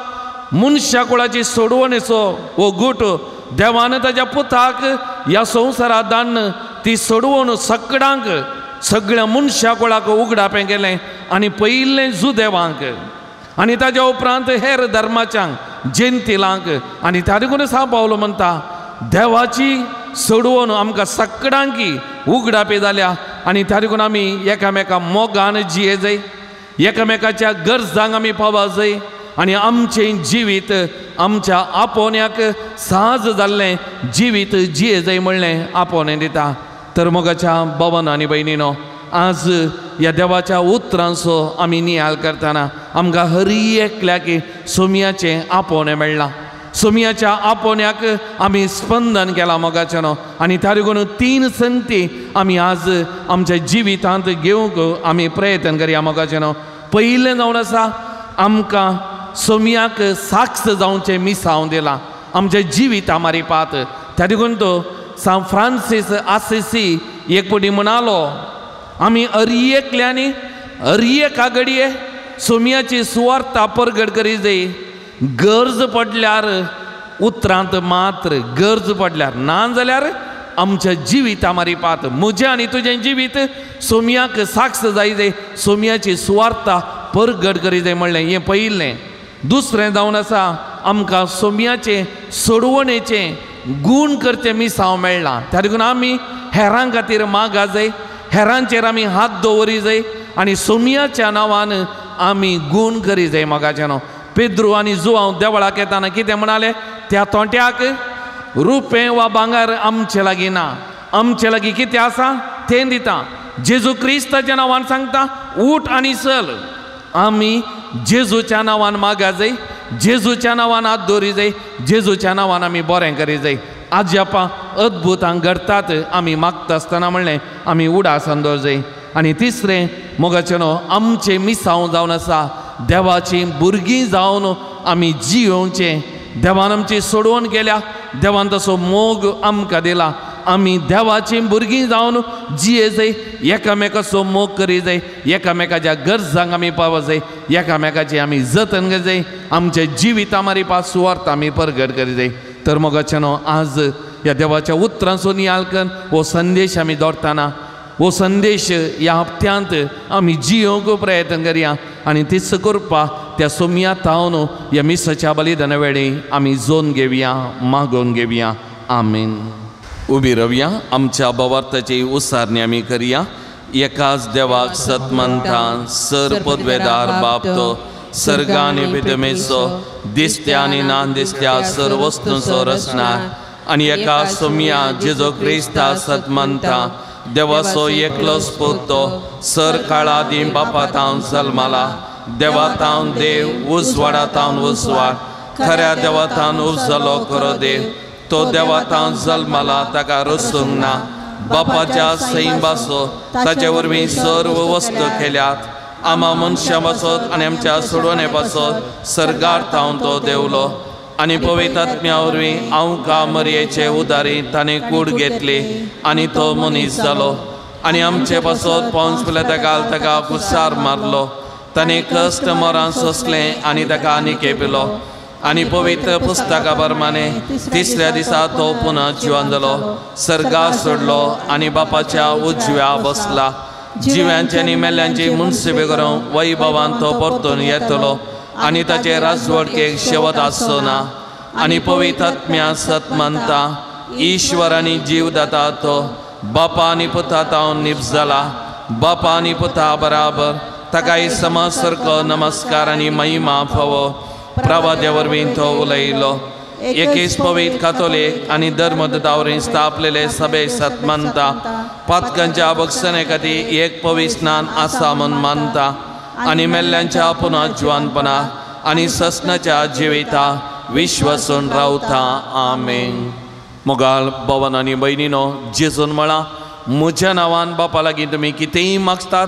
S2: मनशा कुळाची सोडवणेचो. हो गूट देवान ताच्या पुताक ह्या संवसारांत धाडन ती सोडवण सगळ्यांक सगळ्या मनशा कुळाक उगडापें केलें आनी पयिल्लें जुदेवांक आनी ताच्या उपरांत हेर धर्माच्यांक जेंतिलांक. आनी त्या देखून सांबावलो म्हणटा, देवाची सोडवण आमकां सगळ्यांक उगडापी जाल्या आनी त्या देखून आमी एकामेका मोगान जिये जाय, एकामेकाच्या गरजांक आमी पावपा जाय आनी आमचें जिवीत आमच्या आपोवण्याक साज जाल्लें जिवीत जिये जाय म्हणलें आपोवणें दिता. तर मोगाच्या बाबानो आनी भयणीनो, आज ह्या देवाच्या उतरांचो आमी नियाळ करतना आमकां हर एकल्याक सोमयाचें आपोवणें मेळ्ळां. सोमयाच्या आपोवण्याक आमी स्पंदन केलां मोगाचेनो आनी त्या देखून 3 संती आमी आज आमच्या जिवितांत घेवंक आमी प्रयत्न करया मोगाचेनो. पयलें जावन आसा आमकां सोमयाक साक्ष जावचें मिसांव दिलां आमच्या जिविता मारिपात. त्या देखून तो सान फ्रांसीस आसिसी एकपटी म्हणालो, आमी अरियेकल्यांनी अरियेका घडये सोमयाची सुवार्ता परगट करी जाय. गरज पडल्यार उतरांत मात्र गरज पडल्यार ना जाल्यार आमच्या जिविता मारिपात म्हजें आनी तुजें जिवीत सोमयाक साक्ष जाय सोमयाची सुवार्ता परगट करी जाय म्हणलें हें पयिल्लें. दुसरें जावन आसा आमकां सोमयाचें सोडवणेचें गूण करचें मिसांव मेळ्ळां. त्या देखून आमी हेरां खातीर मागा जाय, हेरांचेर आमी हात दवरी जाय आनी सोमयाच्या नांवान आमी गूण करी जाय मोगाचेनो. पेद्रू आनी जुआंव देवळाक येताना कितें म्हणालें, त्या तोंट्याक रुपें वा भांगर आमचे लागीं ना, आमचे लागीं कितें आसा तें दिता. जेजू क्रिस्ताच्या नांवान सांगता उठ आनी चल. आमी जेजूच्या नांवान मागा जाय, जेजूच्या नांवान हात दवरी जाय, जेजूच्या नांवान आमी बरें करी जाय. आज्यापा अद्भुतां घडटात आमी मागता आसतना म्हणलें आमी उडासन दवर जाय. आनी तिसरें मोगाचेनो आमचें मिसांव जावन आसा देवाची भुरगीं जावन आमी जियोवचें. देवान आमची सोडवण केल्या, देवान तसो मोग आमकां दिला. आमी देवाची भुरगीं जावन जिये जाय, एकामेकाचो मोग करी जाय, एकामेकाच्या गरजांक आमी पावो जाय, एकामेकाची आमी जतन करी जाय, आमच्या जिविता मारिपा सुवार्थ आमी परगट करी जाय. तर मोगाचेनो आज ह्या देवाच्या उतरांचो नियाळ करून हो संदेश आमी दवरतना हो संदेश ह्या हप्त्यांत आमी जियोवंक प्रयत्न करया आनी तीच करपा त्या सोमया तावन ह्या मिसाच्या बलिदाना वेळी आमी जोन घेवया, मागोवन घेवया. आमीन. उबी रावया, आमच्या भावार्थाची उसारणी आमी करया. एकाच देवाक सत म्हणटा, सर पदवेदार बाप तो सर्गा आनी पिदमेचो, दिसत्या आनी ना दिसत्या सर वस्तूंचो रचणार. आनी एका सोमया जेजो क्रिस्ता सत म्हणटा, देवाचो एकलोच पुतो सर काळादी बापा तावन जल्माला देवा तावन देव उजवाडा तावन उजवाड खऱ्या देवा तावन उजलो खरो देव तो देवा तावन जल्माला ताका रसूंक ना बापाच्या सैम बासो ताचे वरवीं सर्व वस्तू केल्यात आमा मनशां बसत आनी आमच्या सोडवणे बसत सरगार तावन तो देवलो आनी पवित्र आत्म्या वरवीं हांव मरयेचे उदारी ताणें कूड घेतली आनी तो मनीस जालो आनी आमचे बसत पोंच पिलें ताका कुसार मारलो ताणें कश्ट मोरान सोंसलें आनी ताका आनी केपिलो आनी पवित्र पुस्तका प्रमाणे तिसऱ्या दिसा तो पुनः जिवन जालो सर्गा सोडलो आनी बापाच्या उजव्या बसला जिव्यांचे आनी मेल्ल्यांची मुनसिबी करून वैभवान तो परतून येतलो आनी ताचे राजवडकेक शेवट आसचो ना आनी पवित्र आत्म्या सत मानता ईश्वर आनी जीव दाता तो बापा आनी पुता तावन निप जाला बापा आनी पुता बराबर ताकाय समसारको नमस्कार आनी महिमा फावो प्रवाद्या वरवीं तो उलयलो एकेच पवित्र कातोलीक आनी धर्मदता वरवीं स्थापलेले सभे सत मानता पातकांच्या भक्षणे खातीर एक पवित्र स्नान आसा म्हूण मानता आनी मेल्ल्यांच्या पुनः जिवनपणा आनी ससनाच्या जिविता विश्वासून रावता आमेन. मोगाळ भवन आनी भयणीनो जेजून म्हळां म्हज्या नांवान बापा लागीं तुमी कितेंय मागतात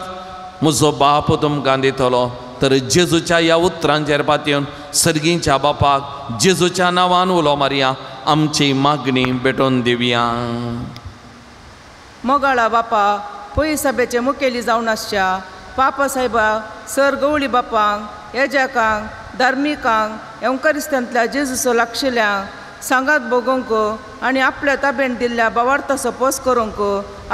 S2: म्हजो बाप तुमकां दितलो. तर जेजूच्या ह्या उतरांचेर पातयेवन सर्गीच्या बापाक जेजूच्या नांवान उलो मारया आमची मागणी भेटोवन दिवया.
S7: मोगाळा बापा पै सभेचे मुखेली जावन आसच्या पापा साहेबा सर गवळी बापांक येजाकांक धार्मिकांक एवकारिस्तांतल्या जेजूचो लागशिल्ल्यांक सांगात भोगोंक आनी आपल्या ताब्यान दिल्ल्या भावार्थाचो पोस करूंक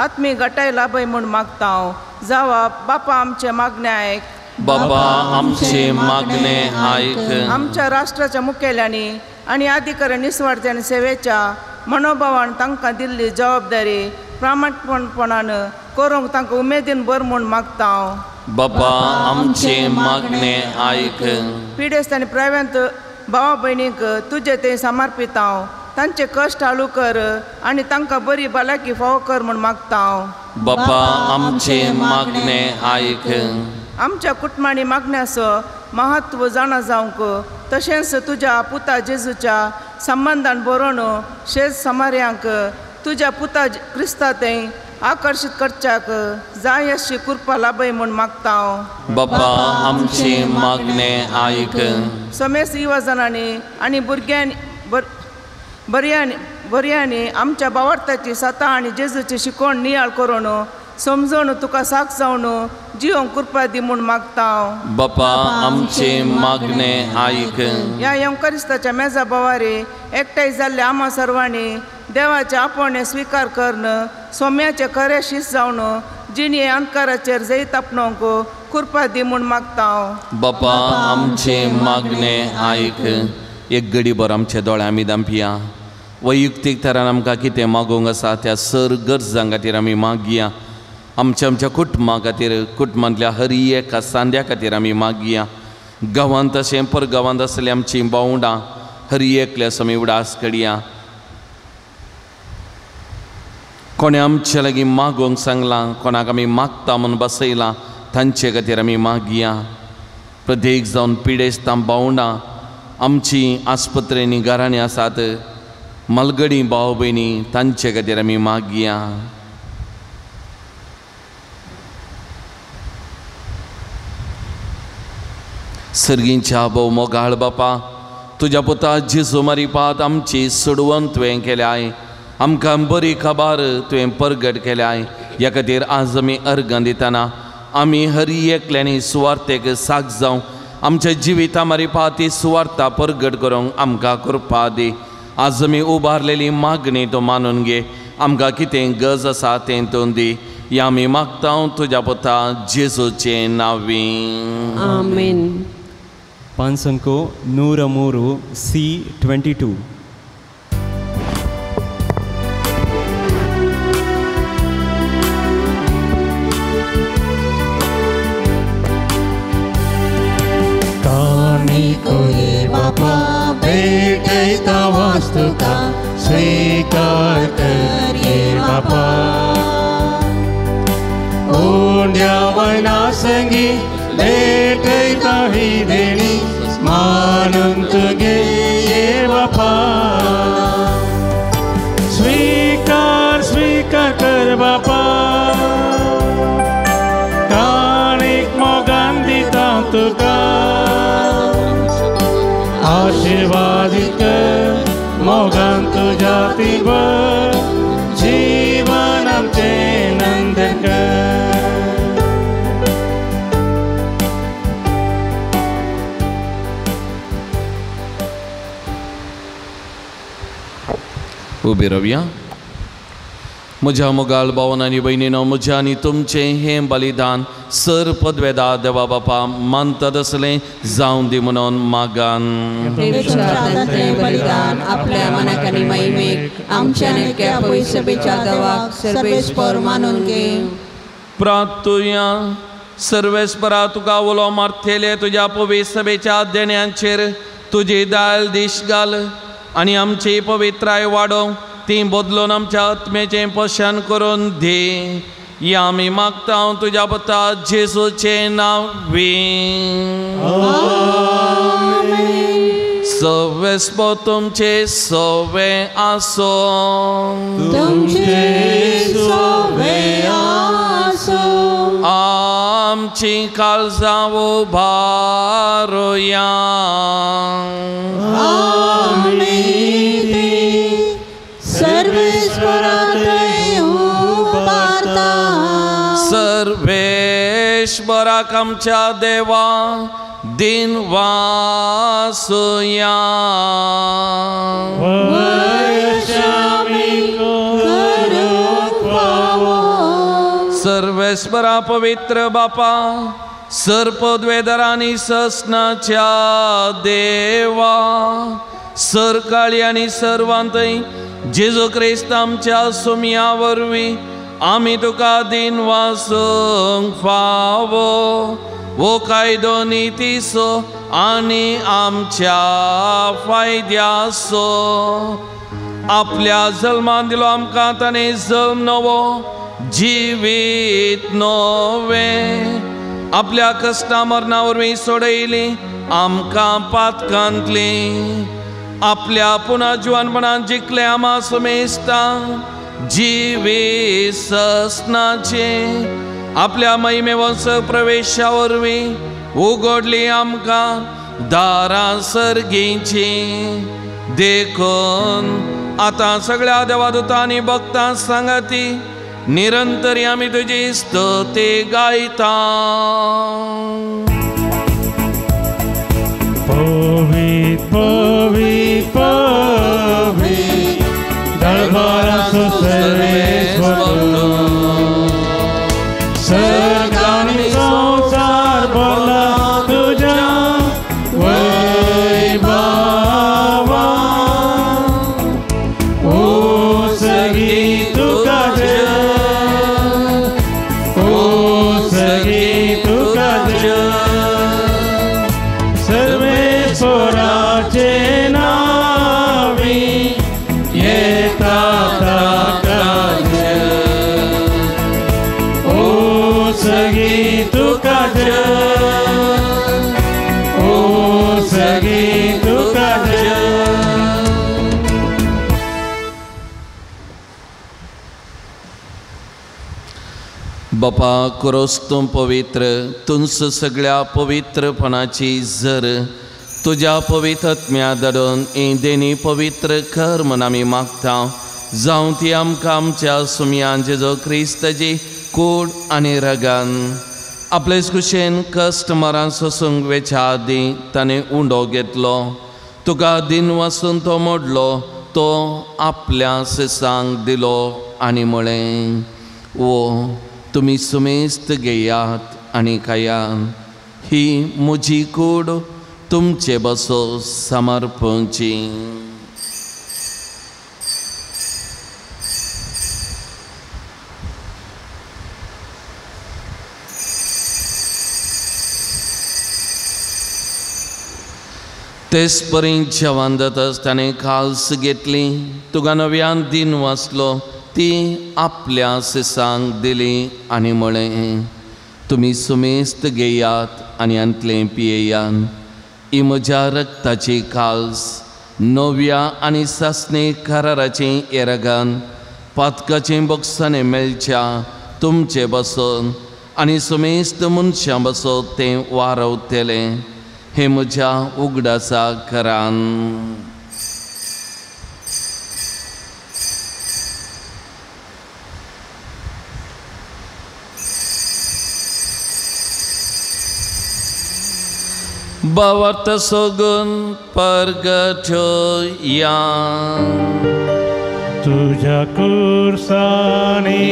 S7: आत्मी गटाय लाभय म्हूण मागता हांव. जावा बापा आमचे मागणे आयक.
S2: बाबा आमचे मागणे आयक.
S7: आमच्या राष्ट्राच्या मुखेल्यांनी आनी अधिकारी निस्वार्थान सेवेच्या मनोभावान तांकां दिल्ली जबाबदारी प्रामाणीकपणान करूंक तांकां उमेदीन बर म्हूण मागता हांव.
S2: बाबा आमचे मागणे आयक.
S7: पिडेस्त आनी प्राव्यांत भावा भयणीक तुजे ते समर्पित हांव. तांचे कश्ट हाळू कर आनी तांकां बरी भलायकी फावो कर म्हूण मागता हांव.
S2: बाबा आमचे मागणे आयक.
S7: आमच्या कुटुंबांनी मागण्याचो महत्व जाणा जावंक तशेंच तुज्या पुता जेजूच्या संबंधान बरोवन शेज समार्यांक तुज्या पुता क्रिस्तांतय आकर्शीत करच्याक जाय अशी कृपा लाभय म्हूण मागता हांव.
S2: बाबा आमचे मागणे आयक.
S7: समेस्त युवजनांनी आनी भुरग्यांनी आमच्या भावार्थाची सता आनी जेजूची शिकवण नियाळ करून समजून तुका साक जावन जिवंक कृपा दी म्हूण मागता हांव.
S2: बापा आमचे मागणे आयक.
S7: ह्या एवकारिस्ताच्या मेजा बोवारी एकठांय जाल्ल्या आम्हा सर्वांनी देवाचे आपोवणे स्विकार करन सोम्याचे खरे शीस जावन जिणी अंधकाराचेर जैत तापणोवंक कृपा दी म्हूण मागता हांव.
S2: बापा आमचे मागणे आयक. एक घडीभर आमच्या दोळ्यां आमी दांपिया. वैयक्तीक तरान आमकां कितें मागोवंक आसा त्या सर गरजां खातीर आमी मागया. आमच्या कुटुंबा खातीर कुटुंबांतल्या हर एका सांद्या खातीर आमी मागया. गांवांत तशें परगांवांत आसली आमचीं भावंडां हर एकल्यास आमी उडास काडया. कोणे आमचे लागीं मागोवंक सांगलां कोणाक आमी मागता म्हूण बसयलां तांचे खातीर आमी मागया. प्रत्येक जावन पिडेस्तां भावंडां आमची आस्पत्रेनी घरांनी आसात मलगडी भाव भयणी तांचे खातीर आमी मागया. सर्गीच्या भोव मोगाळ बापा तुज्या पुता जेजू मारिपात आमची सोडवण तुवें केल्याय. आमकां बरी खबर तुवें परगट केल्याय. ह्या खातीर आज आमी अर्गां दितना आमी हर एकल्यांनी सुवार्थेक साक जावं आमच्या जिविता मारिपात ती सुवार्ता परगट करूंक आमकां कृपा दी. आज आमी उबारलेली मागणी तूं मानून घे. आमकां कितें गरज आसा तें तूं दी. ह्या आमी मागता तुज्या पुता जेजूचे नांवीं.
S5: आमेन.
S8: पांसंको 103 C22.
S1: कोई बापा भेटैता वस्तू का स्वीकार कर ये बापा. मना संगी लेटयता ही देणी मानून तुगे ये बापा स्वीकार स्वीकार कर बापा काणीक मोगान दिता तुका आशीर्वादित कर मोगान तुझ्या तिबर जीवन आमचे नंदन कर
S2: उबे रावया म्हज्या मोगाल भावन आनी भयणीनो म्हजें आनी तुमचें हें बलिदान सर पदवेदा देवा बापा मानता तसलें जावं दी म्हणून मागान
S5: बलिदान आपल्या मनाक आनी महिमेक आमच्या नेटक्या पयसबेच्या देवाक सर्वेस्पर मानून घे
S2: प्रार्थुया सर्वेस्परा तुका उलो मारथेले तुज्या पवित्र सभेच्या देण्यांचेर तुजी दायल दिश घाल आनी आमची पवित्राय वाडोवंक ती बदलून आमच्या आत्मेचें पोशण करून दे या आमी मागता तुज्या पुता जेजूचें नांवी सवेस्पो तुमचे सवे आसो आमची काळजां उबारुया सर्वेश्वराक आमच्या देवा दिन वासुया सर्वेश्वरा पवित्र बापा सरपदवेदारांनी ससनाच्या देवा सरकाळी आनी सर्वांतय जेजू क्रिस्त आमच्या सुमया वरवीं आमी तुका दिन वासूंक फावो वो कायदो नितीसो आनी आमच्या फायद्यासो आपल्या जल्मान दिलो आमकां ताणें जल्म नवो जिवीत नवें आपल्या कश्टा मरणा वरवीं सोडयली आमकां पातकांतली आपल्या पुनर्जीवनपणान जिखले आमा सुमेस्ता जिवी ससनाचे आपल्या महिमे वंश प्रवेशा वरवीं उगडली आमकां दारां सर्गीची देखून आतां सगळ्या देवादूतांनी भक्तां सांगाती निरंतरी आमी तुजी स्तुती गायता
S1: पवित्र पवित्र पवित्र दरबाराचो सर्वेस्वर सर्ग आनी संसार भरला तुज्या वैभवान ओ सगी तुका जय ओ सगी तुका जय सर्वेश्वराचे नावी येता ओ सगी तुका जय ओ सगी तुका जय
S2: बापा करोस तूं पवित्र तुंस सगळ्या पवित्रपणाची झर तुज्या पवित्रत्म्या धाडून ही देणी पवित्र कर म्हूण आमी मागता जावं ती आमकां आमच्या सुमयान जेजो क्रिस्ताची कूड आनी रगान आपलेच कुशेन कश्ट मरान सोसूंक वेच्या आदीं ताणें उंडो घेतलो तुका दिन वासून तो मोडलो तो आपल्या सिसांक दिलो आनी म्हळें ओ तुमी सुमेस्त घेयात आनी खायात ही म्हजी कूड तुमचे बसो समर्पणची तेच परीं जेवण जाताच ताणें काल्स घेतली तुका नव्यान दिन वाचलो ती आपल्या सिसांक दिली आनी म्हळें तुमी सुमेस्त घेयात आनी अंतलें पियेयान. ही म्हज्या रक्ताची काल्स नव्या आनी सासणे कराराचें येरागान पातकाचें बक्षाने मेळच्या तुमचे बसोन आनी सुमेस्त मनशां बसोन तें वारवतलें. हे म्हज्या उगडासा करान. Bawarta sogun परगठोया.
S1: तुझ्या कुर्सानी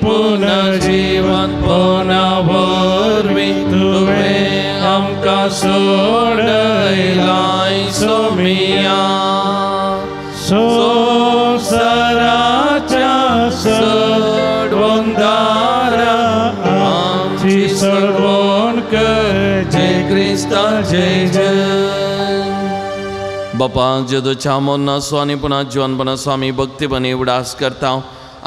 S1: पुनर्जीवन पुनर्वरवी तुवें आमकां सोडयलाय सोमिया. संवसाराच्या सोडवून दारा आमची सोडवून कर जय क्रिस्ता जय जय.
S2: बापा जेदोच्या मोन्ना स्वानी पुन्हा जीवनपणा स्वामी भक्तीपणी उडास करता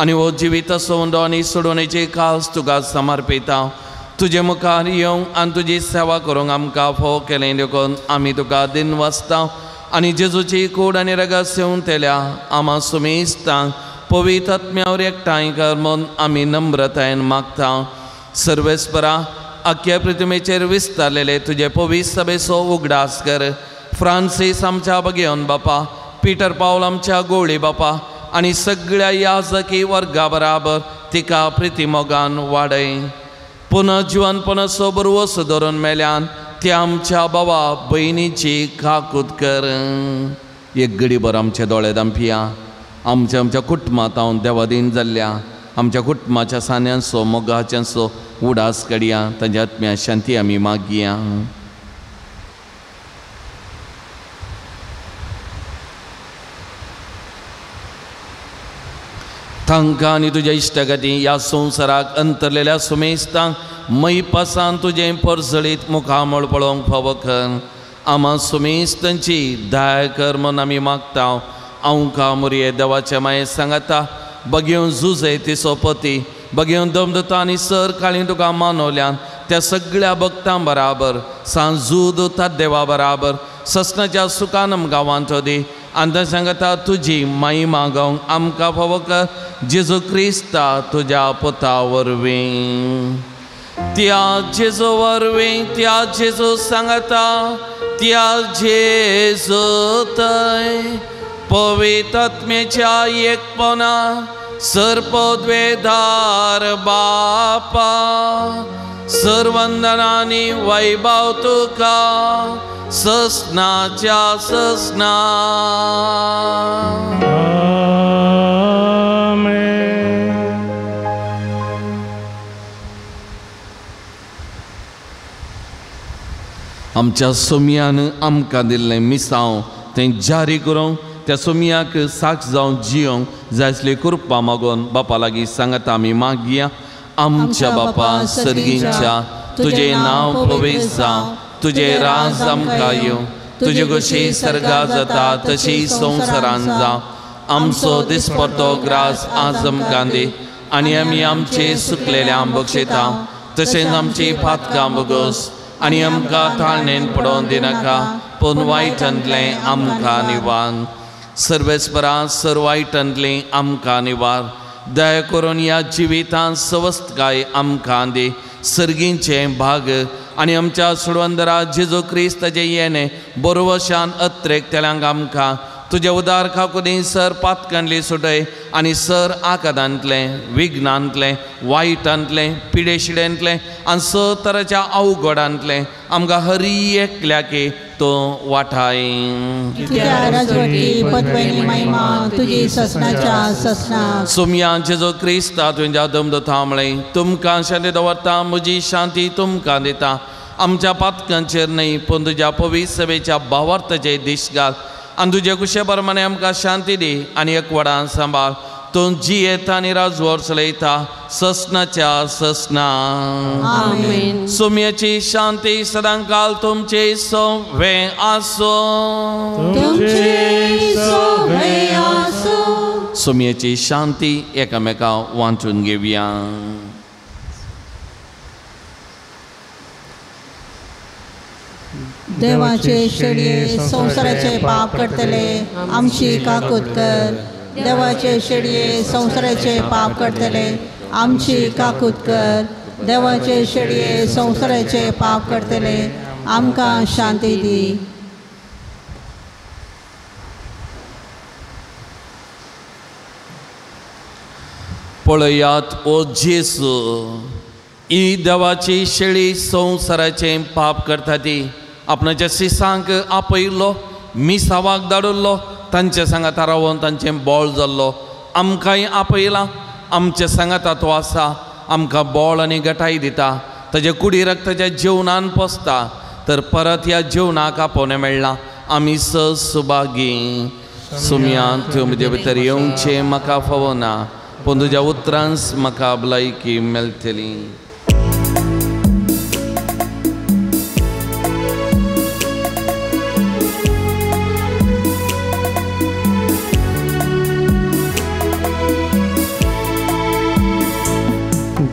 S2: आनी हो जिवीत सोंडो आनी सोडवणेची काल्स तुका समर्पिता. तुजे मुखार येवंक आनी तुजी सेवा करूंक आमकां फोव केलें देखून आमी तुका दिन वाचता आनी जेजूची कूड आनी रगत सेवन तेल्या आमा सुमेस्तांक पवित्र आत्म्यावर एकठांय कर म्हूण आमी नम्रतायेन मागता. सर्वेस्परा आख्या पृथ्वीचेर विस्तारलेले तुजे पवित्र सभेचो उगडास कर. फ्रांसीस आमच्या भगियन बापा, पिटर पावल आमच्या गोळी बापा आनी सगळ्या याजकी वर्गा बराबर तिका प्रितीमोगान वाडय. पुनर्जीवन पुनसो बरवस धरून मेल्यान त्या आमच्या भावा भयणीची काकूत कर. एक घडीभर आमचे दोळे दांपिया. आमच्या कुटुंबांत हांव देवादीन जाल्ल्या आमच्या कुटुंबाच्या सान्यांचो मोगाच्यांचो उडास काडया. ताच्या आत्म्या शांती आमी मागया. तांकां आनी तुज्या इश्टगती ह्या संवसाराक अंतरलेल्या सुमेस्तांक मै पासान तुजें परसळीत मुखामळ पळोवंक फावो कर. आमा सुमेस्तांची दया कर म्हूण आमी मागता. आमकां मुरये देवाच्या माये सांगता बगेवन झुजय तिचो पती बगेवन दमदता आनी सर काळी तुका मानवल्यान त्या सगळ्या भक्तां बराबर सांजूद त्या देवा बराबर ससनाच्या सुखान गांवांत दी. आनी सांगता तुजी माई मागोवंक आमकां फावो कर. जेजू क्रिस्ता तुज्या पुता वरवीं. त्या जेजू वरवीं त्या जेजू सांगता त्या जेजू थंय पवित्र आत्म्याच्या एकपणा सर्पद्वेधार बापा सर्वंदनानी वैभव तुका ससनाच्या ससना. आमच्या सोमयान आमकां दिल्लें मिसांव तें जारी करूंक त्या सोमयाक साक्ष जावन जियोंक जाय आसली कृपा मागून बापा लागीं सांगता आमी मागया. आमच्या बापा सर्गींच्या तुजें नांव पवित्र जावं. तुजें राज आमकां येवं. तुजे कशी सर्गा जाता तशी संवसारान जावं. आमचो दिसपडटो ग्रास आज आमकां दी आनी आमी आमचे सुकलेल्यांक बक्षिता तशेंच आमची पातकां बगोस आनी आमकां ताळणेन पडोवन दिनाका पूण वायटांतलें आमकां निवार. सर्वेस्परा सर वायटांतलें आमकां निवार. दया करून ह्या जिवितांत सवस्थकाय आमकां दी. सर्गींचे भाग आनी आमच्या सुडवंदरा जेजू क्रिस्ताचे येणे बरोवशान अत्रेक तेल्यांक आमकां तुजे उदार खाकुदी सर पातकांतली सुटय आनी सर आकादांतलें विघ्नांतलें वायटांतलें पिडेशिडेंतलें आनी स तराच्या अवघडांतलें आमकां हरी एकल्याकी तूं वाठाय. सोमया जेजू क्रिस्ता तुज्या दमदता म्हळें तुमकां शांती दवरता. म्हजी शांती तुमकां दिता. आमच्या पातकांचेर न्हय पूण तुज्या पवित्र सभेच्या भावार्थाचे दीश घाल आनी तुजे कुशे प्रमाणे आमकां शांती दी आनी एकवटान सांबाळ. तूं जियेता आनी राजवट चलयता ससनाच्या ससना. सोम्याची शांती सदांकाल तुमचे सोवे आसो. सोम्याची शांती एकामेकांक वांटून घेवया.
S5: देवाचे शेडये संसाराचे पाप करतले आमची काकूत कर. देवाचे शेडये संसाराचे पाप करतले आमची काकूत कर. देवाचे शेडये संसाराचे पाप करतले आमकां शांती दी.
S2: पळयात ओ जेसू, ही देवाची शेळी संसाराचे पाप करता ती आपणाच्या शिसांक आपयिल्लो मिसावाक धाडिल्लो तांचे सांगात रावून तांचें बोळ जाल्लो आमकांय आपयला. आमच्या सांगात तो आसा, आमकां बोळ आनी गटाय दिता. ताजे कुडी रक्ताच्या जेवणान पोसता तर परत ह्या जेवणाक आपोवणें मेळना. आमी सुभागी. सुमयान त्यो म्हजे भितर येवचें म्हाका फावना, पूण तुज्या उतरांस म्हाका भलायकी मेळटली.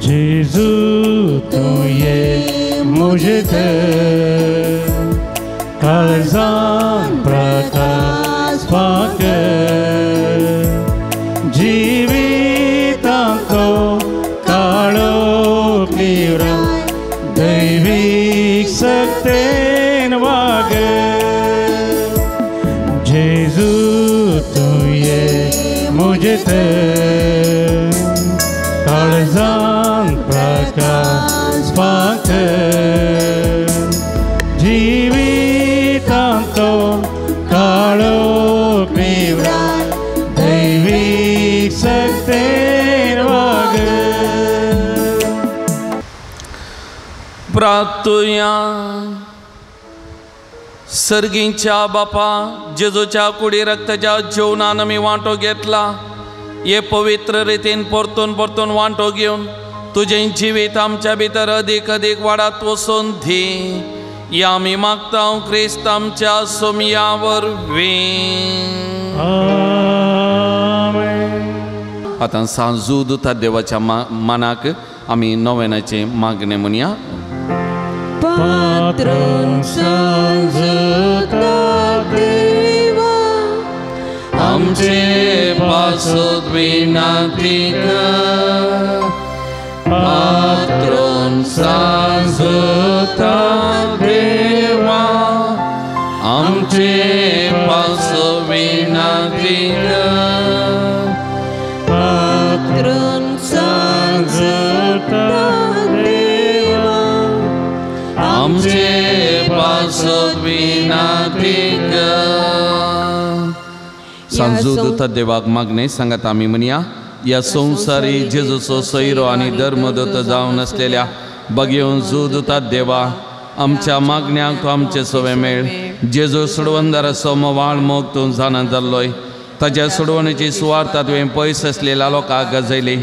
S1: जेजू तू ये मुझे दे, काळजान प्रकाश पाकर, जिवितांतो काळोख निवराय, दैवीक सत्तेन वाग. जेजू तू ये मुझे दे, काळजान प्रकाश पाकर, जिवितांतो काळोख निवराय, दैवीक सत्तेन वाग.
S2: प्रार्थुया. सर्गीच्या बापा, जेजूच्या कुडी रक्ताच्या जेवणान आमी वांटो घेतला. हे पवित्र रितीन परतून परतून वांटो घेवन तुजें जिवीत आमच्या भितर अदीक अदीक वाडत वचून दी. या आमी मागता क्रिस्त आमच्या सोमया वरवीं. आतां सांजूद उरता देवाच्या मानाक आमी नोवेनाचे मागणे म्हणया.
S5: पात्रून सांजूता देवा,
S2: आमचे पासून विनंती कर. पात्रून सांजूता देवा, आमचे पासून विनंती कर.
S5: पात्रून सांजूता देवा,
S2: आमचे पासून विनंती कर. सांजूद उरता देवाक मागणे सांगात आमी म्हणया. या संवसारी जेजूचो सोयरो आनी धर्मदूत जावन आसलेल्या बगेवन जूद उरता देवा, आमच्या मागण्यांक तूं आमचे सोवे मेळ. जेजू सोडवंदाराचो मोवाळ मोग तूं जाणा जाल्लोय. ताच्या सोडवणेची सुवार्ता तुवें पयस आसलेल्या लोकांक गजयली.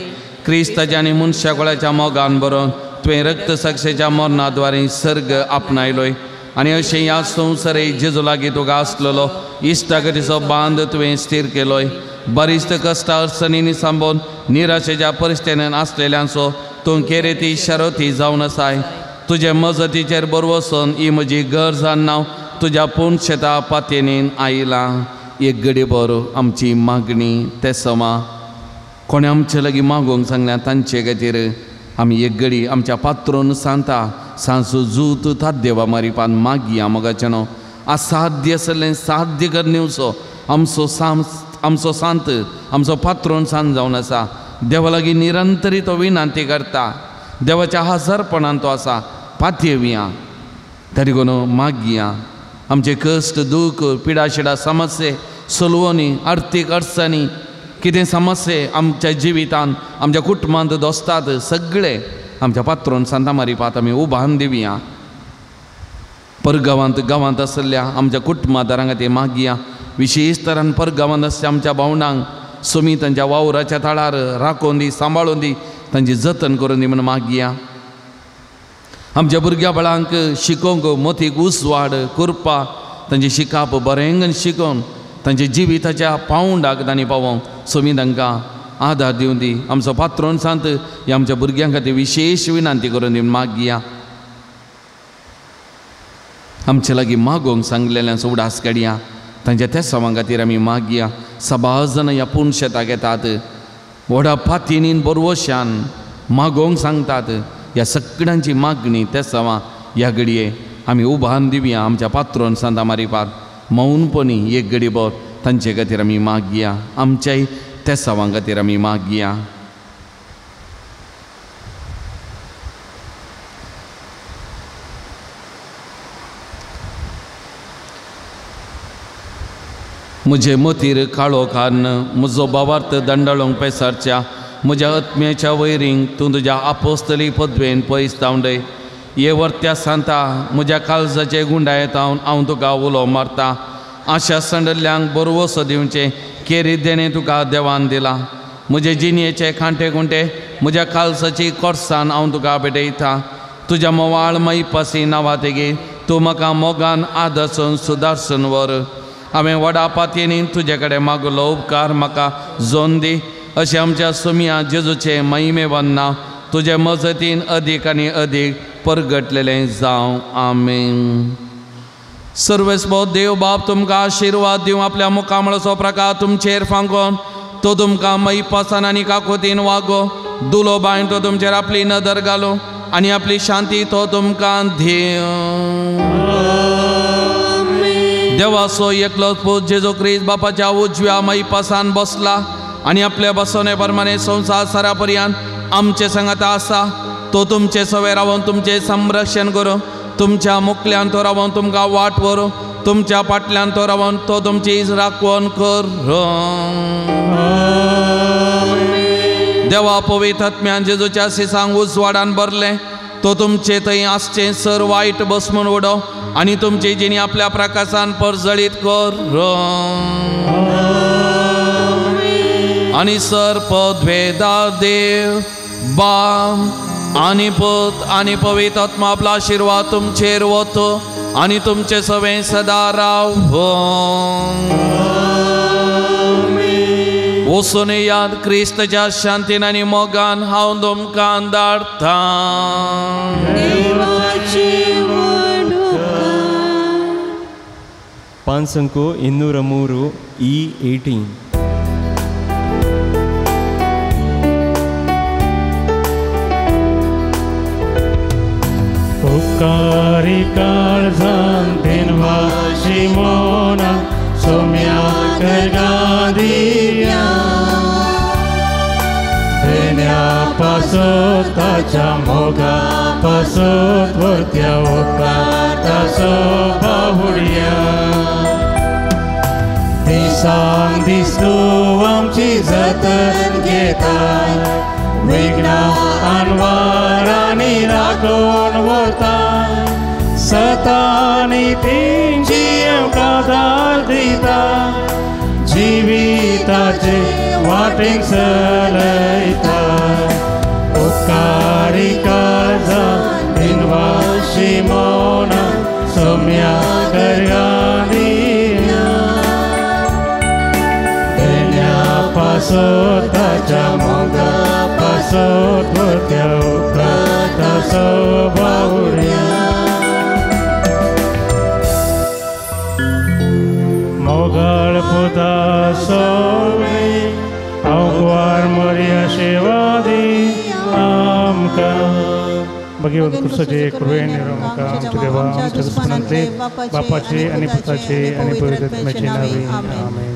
S2: क्रिस्ताच्या आनी मनशाकुळाच्या मोगान बरोवन तुवें रक्त साक्षेच्या मरणाद्वारे सर्ग आपणायलोय. आनी अशें ह्या संवसारी जेजू लागीं तुका आसलेलो इश्टागतीचो बांद तुवें स्थिर केलोय. बरिश्त कश्ट अडचणींनी सांबोवन निराशेच्या परिस्थितीन आसलेल्यांचो तूं केरेती शारोती जावन आसाय. तुजे मजतीचेर बर वचून ही म्हजी गरज आनी हांव तुज्या पुणशेता पातयेनीन आयलां. एक घडी भर आमची मागणी ते समा कोणे आमचे लागीं मागोवंक सांगल्या तांचे खातीर आमी एक घडी आमच्या पात्रोन सांता सांसू जूत था देवा मारिपान मागया मोगाचेनो. असाध्य आसलें साध्य करनेवचो आमचो सांत आमचो पात्रोन सांत जावन आसा. देवा लागीं निरंतरी तो विनंती करता. देवाच्या हजरपणान तो आसा. पातयेवया तरी कोण मागया. आमचे कश्ट दूख पिडाशिडा समस्ये सुलवणी आर्थीक अडचणी कितें समस्ये आमच्या जिवितान आमच्या कुटुंबांत दोस्तात सगळे आमच्या पात्रोन सांता मारिपात आमी उबान दिवया. परगांवांत आसल्या आमच्या कुटुंबादारां खातीर मागया. विशेश तरान परगांवांत आसच्या आमच्या भावंडांक सुमी तांच्या वावराच्या थळार राखून दी सांबाळून दी तांची जतन करून दी म्हूण मागया. आमच्या भुरग्या बाळांक शिकोवंक मोतीक उसवाड करपा तांचे शिकाप बरेंगन शिकोवन तांच्या जिविताच्या पावंडाक तांणी पावोवंक सुमी तांकां आदार दिवन दी. आमचो पात्रोन सांत ह्या आमच्या भुरग्यां खातीर विशेश विनंती करून दी मागया. आमचे लागीं मागोंक सांगलेल्यांचो उडास काडया. तांच्या त्या सवां खातीर आमी मागया. सबाज जाणां ह्या पूर्ण शेताक येतात, व्हडा पातयेनीन बरवशान मागोंक सांगतात. ह्या सगळ्यांची मागणी त्या सवां ह्या घडये आमी उभान दिवया आमच्या पात्रोन सांता मारिपाक. मौनपणी एक घडीभर तांचे खातीर आमी मागया. आमच्याय त्या सवां खातीर आमी मागया. म्हजे मतीर काळो कान्न म्हजो भावार्थ दंडाळोंक पेसारच्या म्हज्या आत्म्याच्या वैरींक तूं तुज्या आपोस्तली पदवेन पयस धांवडय. हे वर्त्या सांता म्हज्या काळजाचे गुंडायेत हांव तुका उलो मारता. आशा संडल्ल्यांक बरवसो दिवचे केरी देणे तुका देवान दिला. म्हजे जिणयेचे खांटे खुंटे म्हज्या काळजाची कोर्सान हांव तुका भेटयता. तुज्या मोवाळ मैपासी नांवा तेगे तूं म्हाका मोगान आदर्शन सुदारसन व्हर. हांवें व्हडा पातयेनीन तुजे कडेन मागलो उपकार म्हाका जोन दी. अशें आमच्या सुमिया जेजूचे महिमेवान नांव तुजे मजतीन अदीक आनी अदीक परगटलेलें जावं. आमेन. सर्वेस्पो देव बाब तुमकां आशिर्वाद दिवं. आपल्या मुखामळाचो प्रकार तुमचेर फांकोन तो तुमकां मैपासान आनी काकुतीन वागो. दुलो बायन तो तुमचेर आपली नदर घालो आनी आपली शांती तो तुमकां दिवं. देवाचो एकलोच पूत जेजू ख्रिस्त बापाच्या उजव्या मैपासान बसला आनी आपल्या बसोने प्रमाणे संवसार सरा पर्यंत आमचे सांगाता आसा. तो तुमचे सवे रावन तुमचे संरक्षण करूं. तुमच्या मुखल्यान तो रावन तुमकां वाट व्हरूं. तुमच्या फाटल्यान तो रावन तो तुमची राखण करूं. देवा पवित्र आत्म्यान जेजूच्या सिसांक उजवाडान भरले. तो तुमचे थंय आसचे सर वायट बसमून उडो आनी तुमची जिणी आपल्या प्रकाशान परजळीत करूं. आनी सर पदवेदार देव बाप आनी पुत आनी पवित्र आत्मा आपला आशिर्वाद तुमचेर वतो आनी तुमचे सवे सदा रावो. वचून याद क्रिस्ताच्या शांतीन आनी मोगान हांव तुमकां धाडटा.
S8: पांचंको 203 E18.
S1: उपकारी काळजान दिनवाशी मोना सोम्या दिया. देण्या पासत ताच्या मोगा पासत वरत्या उपकाराचो बाहुड्या. दिसान दीस तूं आमची जतन घेता. विघ्नां आनवारांनी राखून व्हरता. सतानी तेंची कादार दिता. जिविताचे वाटेक चलयता. उपकारी काळजा दिनवाशी मोना सोम्या दिया. देण्या पासत ताच्या मोगा पासत वरत्या उपकाराचो बाहुड्या. मोगाळ पुता सोवे अवग्वार मरिया सेवा दी आमकां. भगवंत कृष्णाचे कृपेन आमकां आमच्या देवा आमच्या दुस्मनांतले बापाचे आनी पुताचे आनी पवित्र आत्म्याचे नांवे. आमेन.